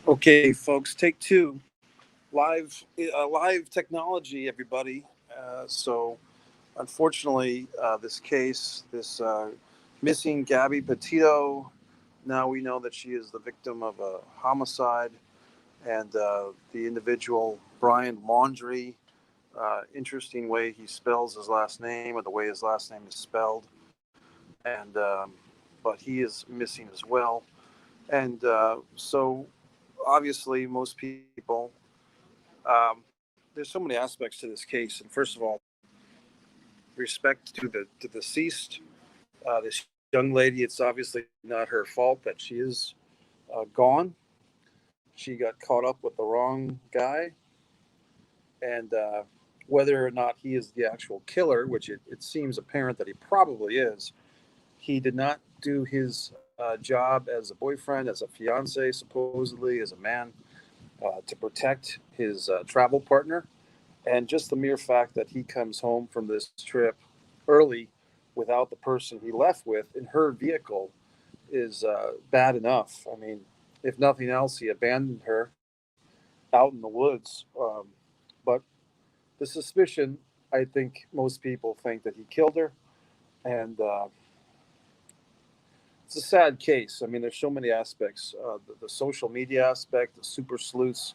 Okay, folks, take two. Live technology, everybody. So, unfortunately, this case, this missing Gabby Petito, now we know that she is the victim of a homicide, and the individual Brian Laundrie. Interesting way he spells his last name, or the way his last name is spelled, and but he is missing as well. And so, obviously, most people there's so many aspects to this case. And first of all, respect to the deceased, this young lady. It's obviously not her fault that she is gone. She got caught up with the wrong guy, and whether or not he is the actual killer, which it seems apparent that he probably is, he did not do his job as a boyfriend, as a fiance, supposedly as a man, to protect his travel partner. And just the mere fact that he comes home from this trip early without the person he left with in her vehicle is bad enough. I mean, if nothing else, he abandoned her out in the woods. But the suspicion, I think most people think that he killed her. And it's a sad case. I mean, there's so many aspects, the social media aspect, the super sleuths.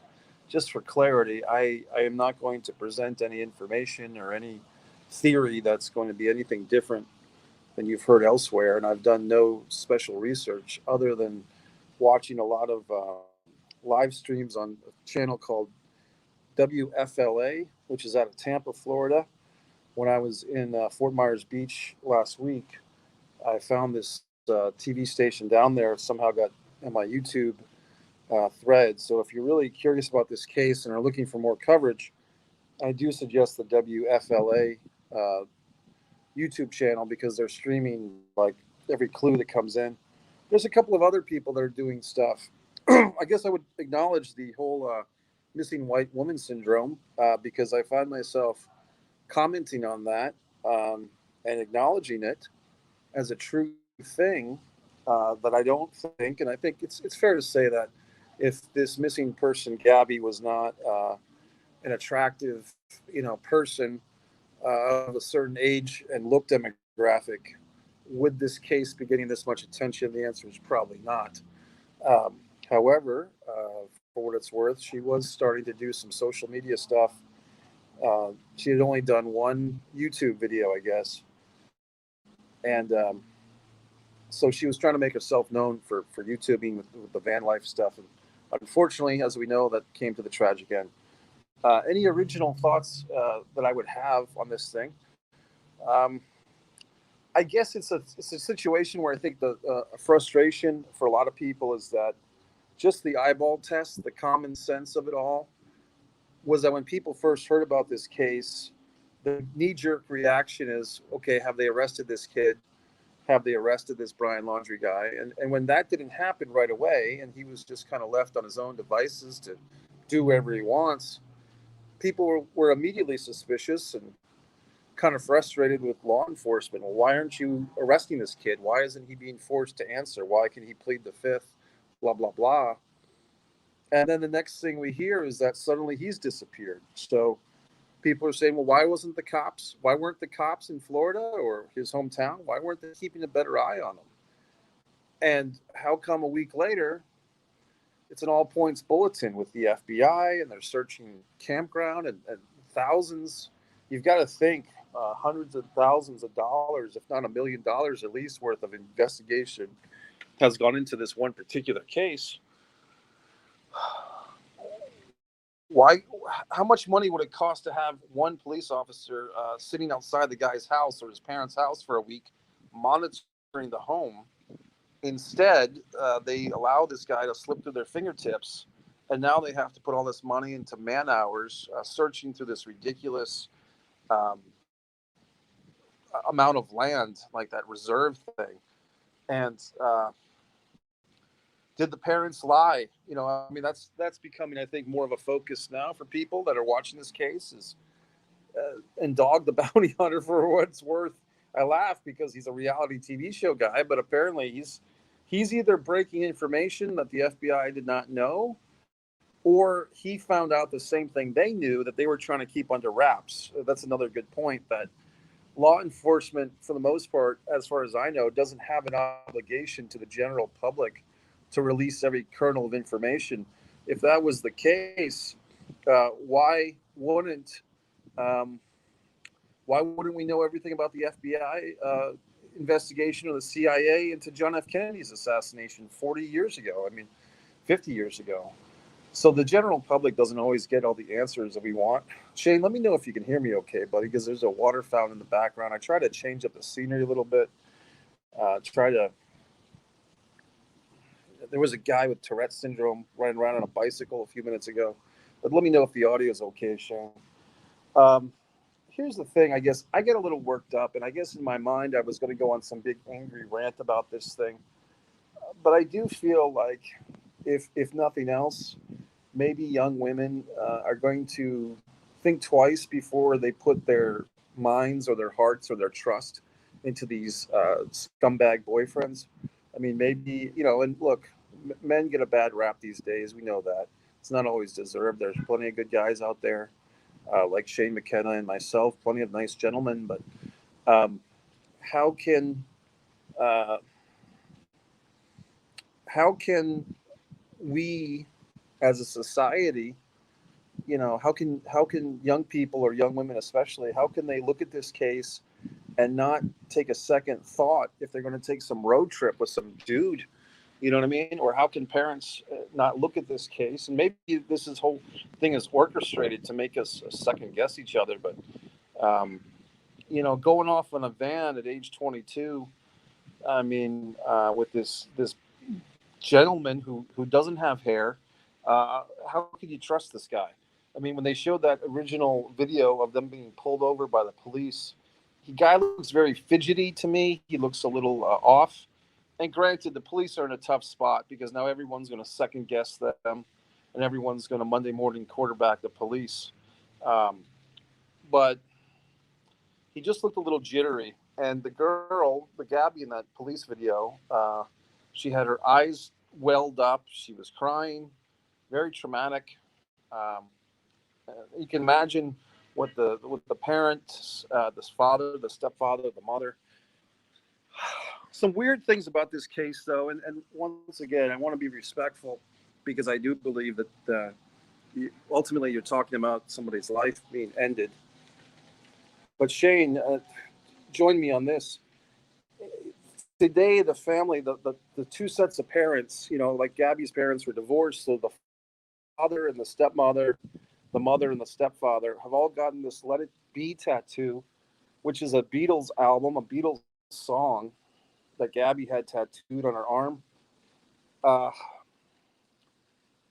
Just for clarity, I am not going to present any information or any theory that's going to be anything different than you've heard elsewhere. And I've done no special research other than watching a lot of live streams on a channel called WFLA, which is out of Tampa, Florida. When I was in Fort Myers Beach last week, I found this TV station down there, somehow got in my YouTube thread. So if you're really curious about this case and are looking for more coverage, I do suggest the WFLA YouTube channel because they're streaming like every clue that comes in. There's a couple of other people that are doing stuff. I guess I would acknowledge the whole missing white woman syndrome because I find myself commenting on that and acknowledging it as a true thing that I don't think, and I think it's fair to say that if this missing person Gabby was not an attractive person of a certain age and look demographic, would this case be getting this much attention? The answer is probably not. However, for what it's worth, she was starting to do some social media stuff. She had only done one YouTube video, I guess, and so she was trying to make herself known for YouTubing with the van life stuff. And unfortunately, as we know, that came to the tragic end. Any original thoughts that I would have on this thing? Um, I guess it's a situation where I think the frustration for a lot of people is that just the eyeball test, the common sense of it all, was that when people first heard about this case, the knee jerk reaction is, okay, have they arrested this kid? Have they arrested this Brian Laundrie guy? And when that didn't happen right away, and he was just kind of left on his own devices to do whatever he wants, people were immediately suspicious and kind of frustrated with law enforcement. Well, why aren't you arresting this kid? Why isn't he being forced to answer? Why can he plead the fifth? Blah, blah, blah. And then the next thing we hear is that suddenly he's disappeared. So people are saying, well, why weren't the cops in Florida or his hometown? Why weren't they keeping a better eye on him? And how come a week later, it's an all points bulletin with the FBI and they're searching campground and thousands. You've got to think hundreds of thousands of dollars, if not $1 million at least, worth of investigation has gone into this one particular case. Why? How much money would it cost to have one police officer sitting outside the guy's house or his parents' house for a week, monitoring the home? Instead, they allow this guy to slip through their fingertips, and now they have to put all this money into man hours searching through this ridiculous um, amount of land, like that reserve thing. And did the parents lie? I mean, that's becoming, I think, more of a focus now for people that are watching this case. Is and Dog the Bounty Hunter, for what it's worth. I laugh because he's a reality TV show guy, but apparently he's either breaking information that the FBI did not know, or he found out the same thing they knew that they were trying to keep under wraps. That's another good point, that law enforcement, for the most part, as far as I know, doesn't have an obligation to the general public to release every kernel of information. If that was the case, um, why wouldn't we know everything about the FBI investigation or the CIA into John F. Kennedy's assassination 40 years ago? I mean, 50 years ago. So the general public doesn't always get all the answers that we want. Shane, let me know if you can hear me okay, buddy, because there's a water fountain in the background. I try to change up the scenery a little bit. There was a guy with Tourette's syndrome riding around on a bicycle a few minutes ago. But let me know if the audio is okay, Shane. Um, Here's the thing. I guess I get a little worked up, and I guess in my mind I was going to go on some big angry rant about this thing. But I do feel like, if nothing else, maybe young women are going to think twice before they put their minds or their hearts or their trust into these scumbag boyfriends. I mean, maybe, and look, men get a bad rap these days. We know that. It's not always deserved. There's plenty of good guys out there, like Shane McKenna and myself, plenty of nice gentlemen. But um, how can uh, how can we, as a society, how can young people, or young women especially, how can they look at this case and not take a second thought if they're going to take some road trip with some dude? You know what I mean? Or how can parents not look at this case? And maybe whole thing is orchestrated to make us second guess each other. But going off on a van at age 22, I mean, with this gentleman who doesn't have hair, how could you trust this guy? I mean, when they showed that original video of them being pulled over by the police, the guy looks very fidgety to me. He looks a little off. And granted, the police are in a tough spot because now everyone's going to second guess them, and everyone's going to Monday morning quarterback the police. But he just looked a little jittery. And the girl, the Gabby in that police video, she had her eyes welled up. She was crying, very traumatic. Um, you can imagine what the parents, this father, the stepfather, the mother. Some weird things about this case, though, and once again, I want to be respectful because I do believe that ultimately you're talking about somebody's life being ended. But Shane, join me on this. Today, the family, the two sets of parents, like Gabby's parents were divorced, so the father and the stepmother, the mother and the stepfather have all gotten this "Let It Be" tattoo, which is a Beatles album, a Beatles song that Gabby had tattooed on her arm.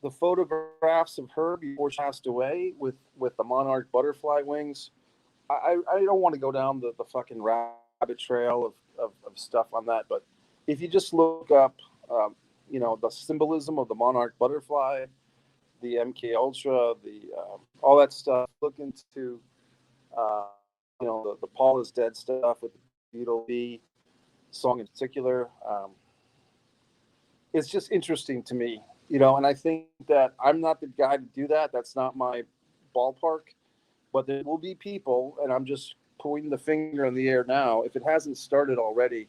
The photographs of her before she passed away with the monarch butterfly wings. I don't want to go down the fucking rabbit trail of stuff on that, but if you just look up, the symbolism of the monarch butterfly, the MK Ultra, the all that stuff, look into, the Paul is Dead stuff with the Beatles B song in particular. It's just interesting to me, and I think that I'm not the guy to do that. That's not my ballpark. But there will be people, and I'm just pointing the finger in the air now, if it hasn't started already,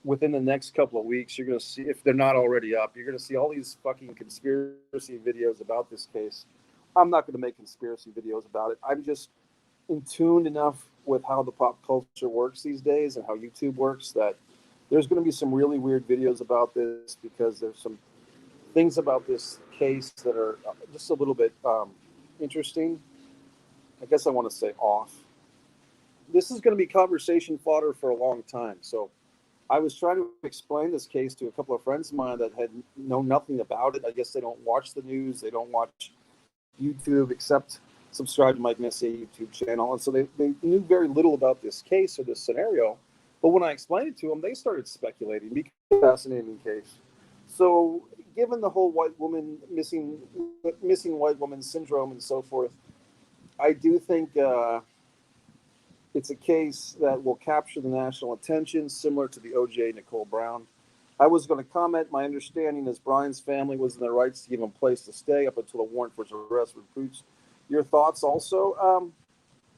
within the next couple of weeks, you're going to see, if they're not already up, you're going to see all these fucking conspiracy videos about this case. I'm not going to make conspiracy videos about it. I'm just in tune enough with how the pop culture works these days and how YouTube works that there's going to be some really weird videos about this, because there's some things about this case that are just a little bit interesting. I guess I want to say off. This is going to be conversation fodder for a long time. So I was trying to explain this case to a couple of friends of mine that had known nothing about it. I guess they don't watch the news. They don't watch YouTube except subscribe to my Messier YouTube channel. And so they knew very little about this case or this scenario. But when I explained it to them, they started speculating. Because it's a fascinating case. So given the whole white woman, missing white woman syndrome and so forth, I do think it's a case that will capture the national attention, similar to the O.J. Nicole Brown I was going to comment. My understanding is Brian's family was in their rights to give him a place to stay up until a warrant for his arrest was produced. Your thoughts also?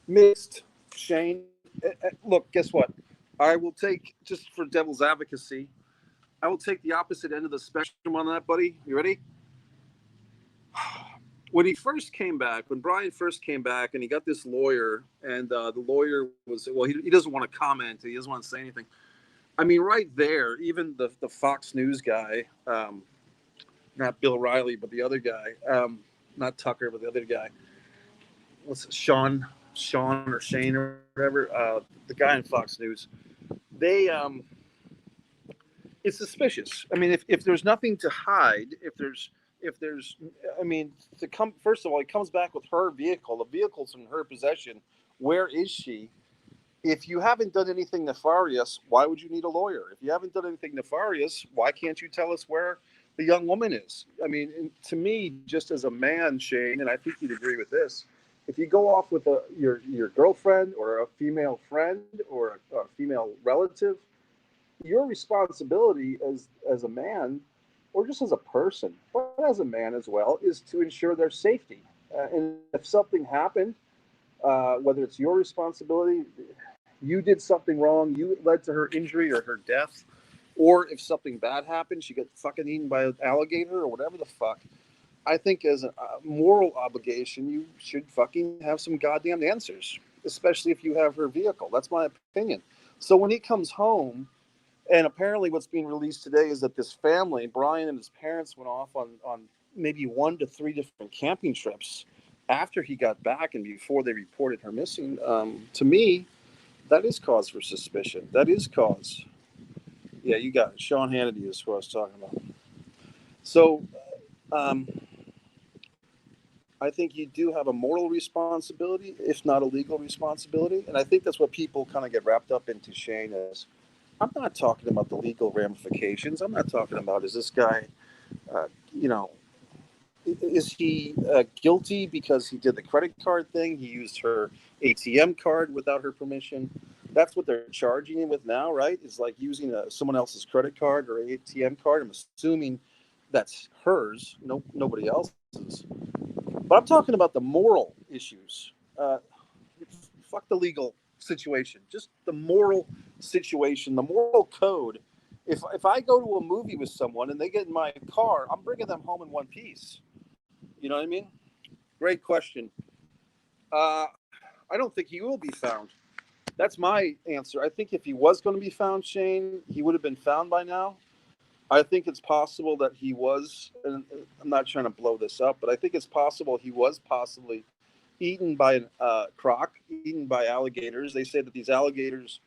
Mixed, Shane. Look, guess what? I will take, just for devil's advocacy, I will take the opposite end of the spectrum on that, buddy. You ready? When he first came back, when Brian first came back, and he got this lawyer, and the lawyer was, well, he doesn't want to comment. He doesn't want to say anything. I mean, right there, even the Fox News guy, not Bill Riley, but the other guy, not Tucker, but the other guy, what's it, Sean or Shane or whatever, the guy in Fox News, they, it's suspicious. I mean, if there's nothing to hide, if there's, I mean, to come, first of all, he comes back with her vehicle. The vehicle's in her possession. Where is she? If you haven't done anything nefarious, why would you need a lawyer? If you haven't done anything nefarious, why can't you tell us where the young woman is? I mean, to me, just as a man, Shane, and I think you'd agree with this, if you go off with your girlfriend or a female friend or a female relative, your responsibility as a man, or just as a person, but as a man as well, is to ensure their safety. And if something happened, whether it's your responsibility, you did something wrong, you led to her injury or her death, or if something bad happened, she got fucking eaten by an alligator or whatever the fuck, I think as a moral obligation, you should fucking have some goddamn answers, especially if you have her vehicle. That's my opinion. So when he comes home, and apparently what's being released today is that this family, Brian and his parents, went off on maybe 1 to 3 different camping trips after he got back and before they reported her missing. To me, that is cause for suspicion. That is cause. Yeah, you got it. Sean Hannity is who I was talking about. So I think you do have a moral responsibility, if not a legal responsibility. And I think that's what people kind of get wrapped up into, Shane, is I'm not talking about the legal ramifications. I'm not talking about, is this guy, you know, is he guilty because he did the credit card thing? He used her ATM card without her permission. That's what they're charging him with now, right? It's like using someone else's credit card or ATM card. I'm assuming that's hers, nobody else's. But I'm talking about the moral issues. Fuck the legal situation, just the moral situation, the moral code. If I go to a movie with someone and they get in my car, I'm bringing them home in one piece. You know what I mean? Great question. I don't think he will be found. That's my answer. I think if he was going to be found, Shane, he would have been found by now. I think it's possible that he was, and I'm not trying to blow this up, but I think it's possible he was possibly eaten by a croc, eaten by alligators. They say that these alligators,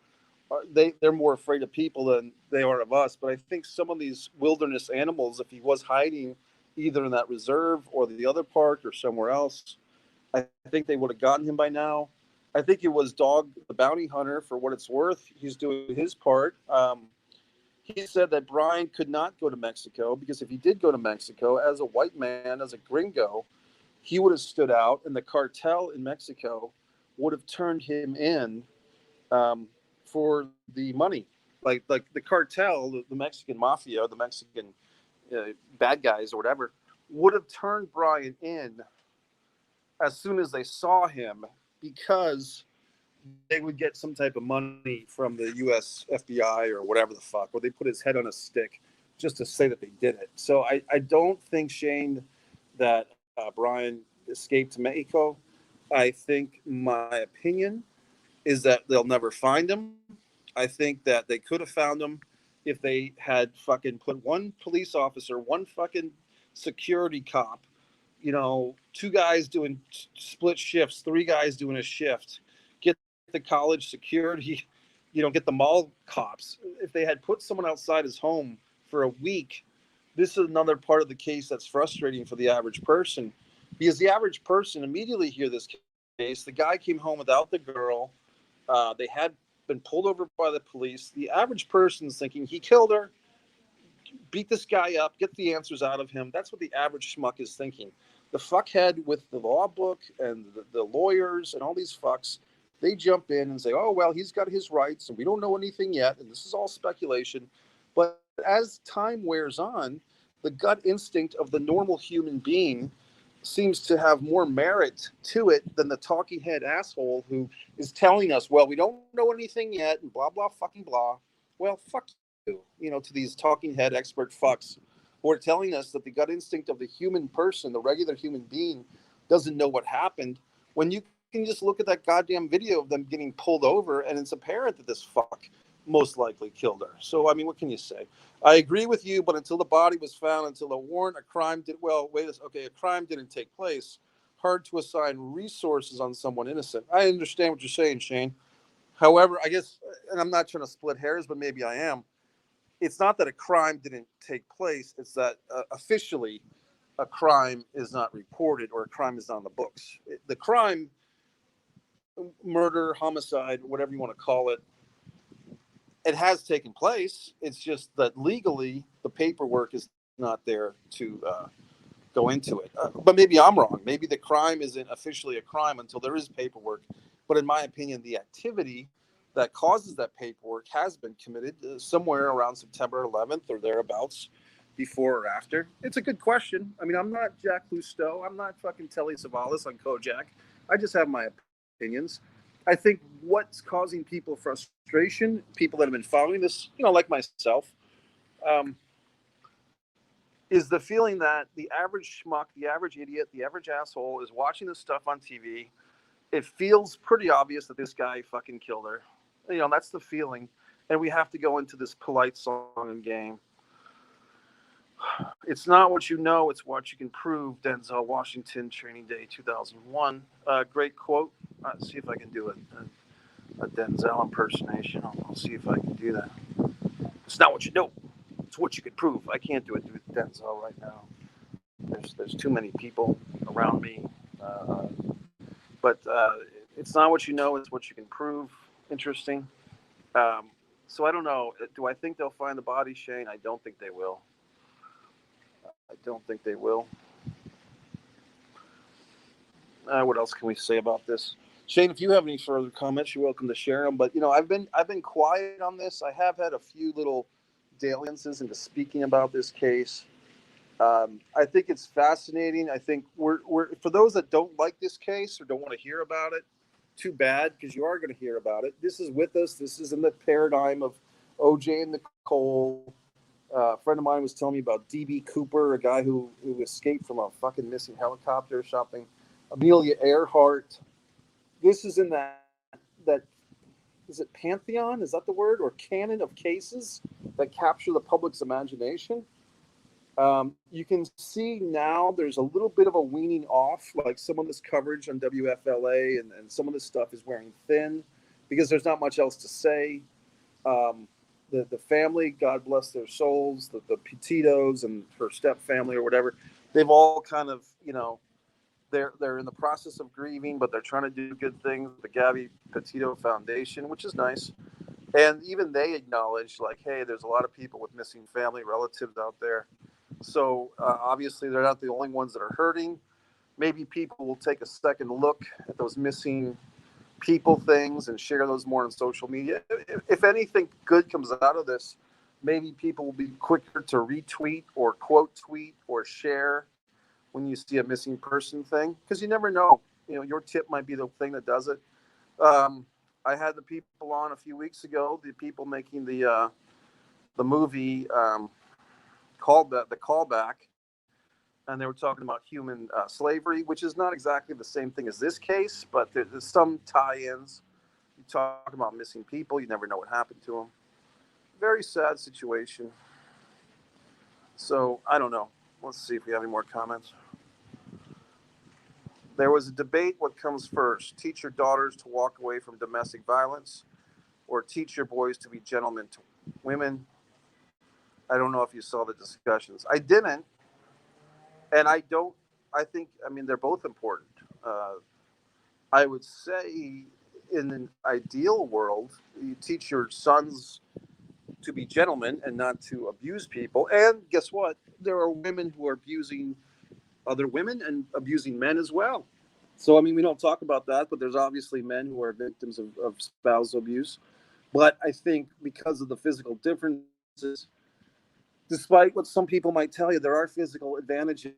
they're more afraid of people than they are of us. But I think some of these wilderness animals, if he was hiding either in that reserve or the other park or somewhere else, I think they would have gotten him by now. I think it was Dog the Bounty Hunter, for what it's worth. He's doing his part. He said that Brian could not go to Mexico because if he did go to Mexico as a white man, as a gringo, he would have stood out, and the cartel in Mexico would have turned him in for the money. Like the cartel, the Mexican mafia, the Mexican bad guys or whatever, would have turned Brian in as soon as they saw him because they would get some type of money from the U.S. FBI or whatever the fuck, or they put his head on a stick just to say that they did it. So I don't think, Shane, that Brian escaped to Mexico. I think my opinion is that they'll never find him. I think that they could have found him if they had fucking put one police officer, one fucking security cop, 2 guys doing split shifts, 3 guys doing a shift, get the college security, get the mall cops. If they had put someone outside his home for a week, this is another part of the case that's frustrating for the average person, because the average person immediately hear this case. The guy came home without the girl. They had been pulled over by the police. The average person is thinking he killed her, beat this guy up, get the answers out of him. That's what the average schmuck is thinking. The fuckhead with the law book and the lawyers and all these fucks, they jump in and say, oh, well, he's got his rights and we don't know anything yet. And this is all speculation. But as time wears on, the gut instinct of the normal human being seems to have more merit to it than the talking head asshole who is telling us, well, we don't know anything yet, and blah, blah, fucking blah. Well, fuck you, to these talking head expert fucks who are telling us that the gut instinct of the human person, the regular human being, doesn't know what happened, when you can just look at that goddamn video of them getting pulled over and it's apparent that this fuck most likely killed her. So, I mean, what can you say? I agree with you, but until the body was found, until a warrant, a crime didn't take place, hard to assign resources on someone innocent. I understand what you're saying, Shane. However, I guess, and I'm not trying to split hairs, but maybe I am. It's not that a crime didn't take place. It's that officially a crime is not reported or a crime is not on the books. The crime, murder, homicide, whatever you want to call it, it has taken place. It's just that legally the paperwork is not there to go into it. But maybe I'm wrong. Maybe the crime isn't officially a crime until there is paperwork. But in my opinion, the activity that causes that paperwork has been committed somewhere around September 11th or thereabouts, before or after. It's a good question. I mean, I'm not Jack Cousteau. I'm not fucking Telly Savalas on Kojak. I just have my opinions. I think what's causing people frustration, people that have been following this, like myself, is the feeling that the average schmuck, the average idiot, the average asshole is watching this stuff on TV. It feels pretty obvious that this guy fucking killed her. That's the feeling. And we have to go into this polite song and game. It's not what you know, it's what you can prove. Denzel Washington, Training Day 2001. Great quote. Let's see if I can do a Denzel impersonation. I'll see if I can do that. It's not what you know, it's what you can prove. I can't do it with Denzel right now. There's too many people around me. But it's not what you know, it's what you can prove. Interesting. So I don't know. Do I think they'll find the body, Shane? I don't think they will. What else can we say about this? Shane, if you have any further comments, you're welcome to share them. But I've been quiet on this. I have had a few little dalliances into speaking about this case. I think it's fascinating. I think we're for those that don't like this case or don't want to hear about it, too bad, because you are going to hear about it. This is with us. This is in the paradigm of OJ and Nicole. A friend of mine was telling me about D.B. Cooper, a guy who escaped from a fucking missing helicopter or something. Amelia Earhart. This is in that is it pantheon? Is that the word? Or canon of cases that capture the public's imagination? You can see now there's a little bit of a weaning off, like some of this coverage on WFLA and some of this stuff is wearing thin because there's not much else to say. The family, God bless their souls, the Petitos and her step family or whatever, they've all kind of, they're in the process of grieving, but they're trying to do good things. The Gabby Petito Foundation, which is nice. And even they acknowledge, like, hey, there's a lot of people with missing family relatives out there. So obviously they're not the only ones that are hurting. Maybe people will take a second look at those missing people things and share those more on social media. If anything good comes out of this, maybe people will be quicker to retweet or quote tweet or share when you see a missing person thing, because you never know. Your tip might be the thing that does it. I had the people on a few weeks ago, the people making the movie the Callback, and they were talking about human slavery, which is not exactly the same thing as this case, but there's some tie-ins. You talk about missing people, you never know what happened to them. Very sad situation. So, I don't know. Let's see if we have any more comments. There was a debate, what comes first? Teach your daughters to walk away from domestic violence or teach your boys to be gentlemen to women? I don't know if you saw the discussions. I didn't. And I think, they're both important. I would say in an ideal world, you teach your sons to be gentlemen and not to abuse people. And guess what? There are women who are abusing other women and abusing men as well. So, we don't talk about that, but there's obviously men who are victims of spousal abuse. But I think because of the physical differences, despite what some people might tell you, there are physical advantages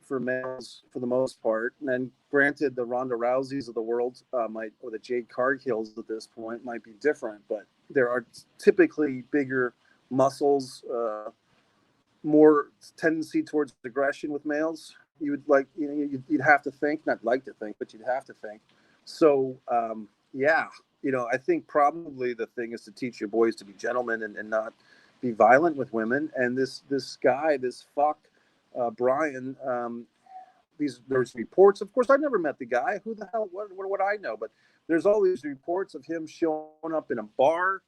for males for the most part. And then, granted, the Ronda Rouseys of the world or the Jade Cargills at this point might be different, but there are typically bigger muscles, more tendency towards aggression with males. You would you'd have to think, not like to think, but you'd have to think. So, yeah, I think probably the thing is to teach your boys to be gentlemen and not be violent with women. And this guy, this fuck, Brian, there's reports. Of course, I never met the guy. Who the hell? What would I know? But there's all these reports of him showing up in a bar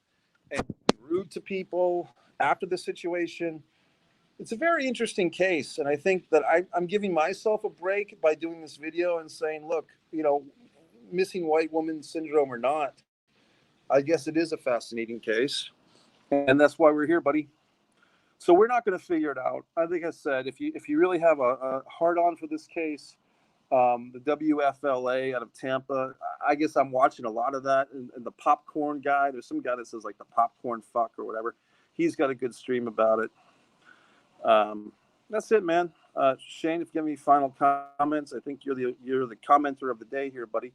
and rude to people after the situation. It's a very interesting case, and I think that I'm giving myself a break by doing this video and saying, look, missing white woman syndrome or not, I guess it is a fascinating case, and that's why we're here, buddy. So we're not going to figure it out. I think I said, if you really have a hard-on for this case, the WFLA out of Tampa, I guess I'm watching a lot of that, and the popcorn guy, there's some guy that says like the popcorn fuck or whatever. He's got a good stream about it. That's it, man. Shane, if you have any final comments, I think you're the commenter of the day here, buddy.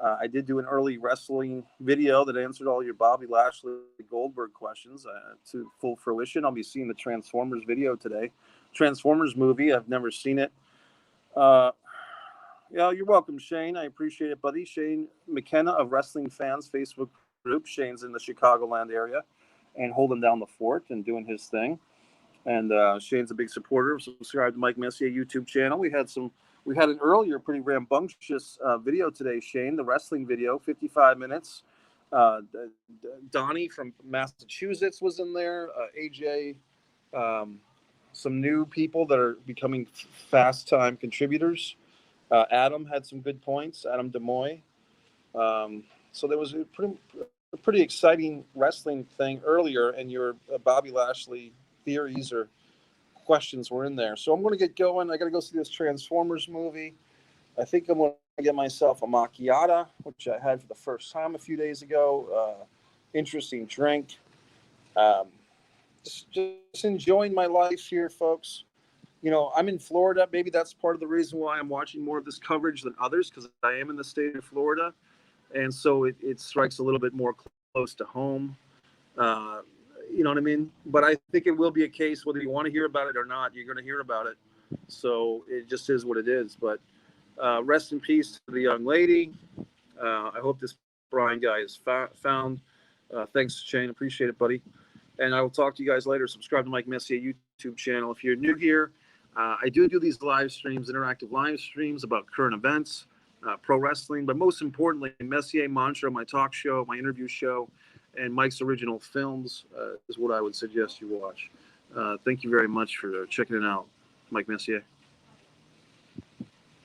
I did do an early wrestling video that answered all your Bobby Lashley Goldberg questions to full fruition. I'll be seeing the Transformers video today. Transformers movie. I've never seen it. Yeah, you're welcome, Shane. I appreciate it, buddy. Shane McKenna of Wrestling Fans Facebook group. Shane's in the Chicagoland area and holding down the fort and doing his thing. And Shane's a big supporter. Subscribe to Mike Messier YouTube channel. We had an earlier pretty rambunctious video today, Shane, the wrestling video, 55 minutes. Donnie from Massachusetts was in there. AJ, some new people that are becoming fast time contributors. Adam had some good points. Adam DeMoy. So there was a pretty exciting wrestling thing earlier, and your Bobby Lashley theories or questions were in there. So I'm going to get going. I got to go see this Transformers movie. I think I'm going to get myself a macchiato, which I had for the first time a few days ago. Interesting drink. Just enjoying my life here, folks. I'm in Florida. Maybe that's part of the reason why I'm watching more of this coverage than others, because I am in the state of Florida. And so it strikes a little bit more close to home. You know what I mean? But I think it will be a case, whether you want to hear about it or not, you're going to hear about it. So it just is what it is. But rest in peace to the young lady. I hope this Brian guy is found. Thanks, Shane. Appreciate it, buddy. And I will talk to you guys later. Subscribe to Mike Messier YouTube channel. If you're new here, I do these live streams, interactive live streams about current events, pro wrestling, but most importantly, Messier Mantra, my talk show, my interview show, and Mike's original films is what I would suggest you watch. Thank you very much for checking it out. Mike Messier.